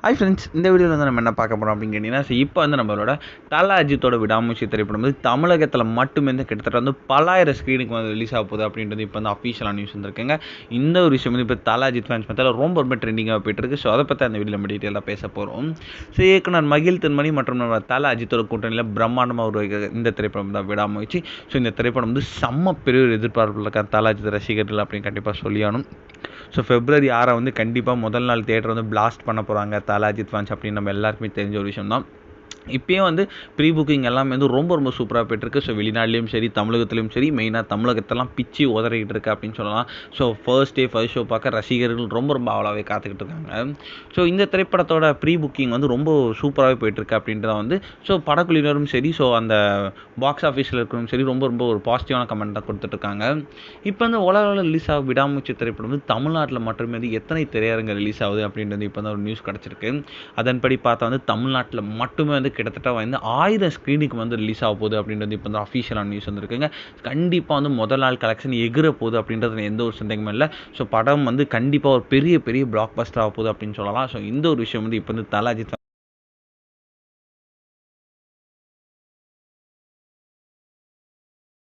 Hi friends, இந்த வீடியோவில் வந்து நம்ம என்ன பார்க்க போகிறோம் அப்படின்னு கேட்டிங்கன்னா, இப்போ வந்து நம்மளோட தல அஜித்தோட விடாமுயற்சி திரைப்படம் வந்து தமிழகத்தில் மட்டுமே வந்து கிட்டத்தட்ட வந்து பலாயிரம் ஸ்க்ரீனுக்கு வந்து ரிலீஸ் ஆக போகுது அப்படின்றது இப்போ வந்து அஃபீஷியலாக நியூஸ் வந்துருக்குங்க. இந்த ஒரு விஷயம் வந்து இப்போ தல அஜித் ஃபேன்ஸ் மத்தியில் ரொம்ப ட்ரெண்டிங்காக போயிட்டுருக்கு. ஸோ அதை பற்றி அந்த வீடியோ நம்ம டீட்டெயிலாக பேச போகிறோம். ஸோ இயக்குனர் மகிழ் தென்மணி மற்றும் நம்ம தல அஜித்தோட கூட்டணியில் பிரம்மாண்டமாக உருவாக்க இந்த திரைப்படம் தான் விடாமுயற்சி. ஸோ இந்த திரைப்படம் வந்து செம்ம பெரிய ஒரு எதிர்பார்ப்பில் இருக்க தல அஜித் ரசிகர்கள் அப்படின்னு கண்டிப்பாக சொல்லியானும். ஸோ February 6 வந்து கண்டிப்பாக முதல் நாள் தியேட்டர் வந்து பிளாஸ்ட் பண்ண போகிறாங்க தல அஜித் ஃபேன்ஸ் அப்படின்னு நம்ம எல்லாருக்குமே தெரிஞ்ச ஒரு விஷயம் தான். இப்போயும் வந்து ப்ரீ புக்கிங் எல்லாமே வந்து ரொம்ப சூப்பராக போய்ட்டுருக்கு. ஸோ வெளிநாட்டிலையும் சரி, தமிழகத்துலையும் சரி, மெயினாக தமிழகத்தெல்லாம் பிச்சு உதறிக்கிட்டு இருக்கு அப்படின்னு சொல்லலாம். ஸோ ஃபர்ஸ்ட் ஷோ பார்க்க ரசிகர்கள் ரொம்ப ஆவலாகவே காத்துக்கிட்டு இருக்காங்க. ஸோ இந்த திரைப்படத்தோட ப்ரீ புக்கிங் வந்து ரொம்ப சூப்பராகவே போயிட்டுருக்கு அப்படின்றத வந்து ஸோ படக்குழுவினரும் சரி, ஸோ அந்த பாக்ஸ் ஆஃபீஸில் இருக்கிறவங்க சரி ரொம்ப ஒரு பாசிட்டிவான கமெண்ட் தான் கொடுத்துட்ருக்காங்க. இப்போ வந்து உலகளவில் ரிலீஸ் ஆக விடாமுயற்சி திரைப்படம் வந்து தமிழ்நாட்டில் மட்டுமே வந்து எத்தனை திரையரங்க ரிலீஸ் ஆகுது அப்படின்றது இப்போ தான் ஒரு நியூஸ் கிடச்சிருக்கு. அதன்படி பார்த்தா வந்து தமிழ்நாட்டில் மட்டுமே வந்து கிட்டத்தட்ட வந்து 1000 ஸ்க்ரீனுக்கு வந்து ரிலீஸ் ஆக போகுது அப்படின்றது இப்போ தான் அஃபீஷியலான நியூஸ் வந்துருக்குங்க. கண்டிப்பாக வந்து முதல் நாள் கலெக்ஷன் எகிற போகுது அப்படின்றது எந்த ஒரு சந்தேகமும் இல்லை. ஸோ படம் வந்து கண்டிப்பாக ஒரு பெரிய பிளாக் பஸ்டர் ஆக போகுது அப்படின்னு சொல்லலாம். ஸோ இந்த ஒரு விஷயம் வந்து இப்போ வந்து தல அஜித்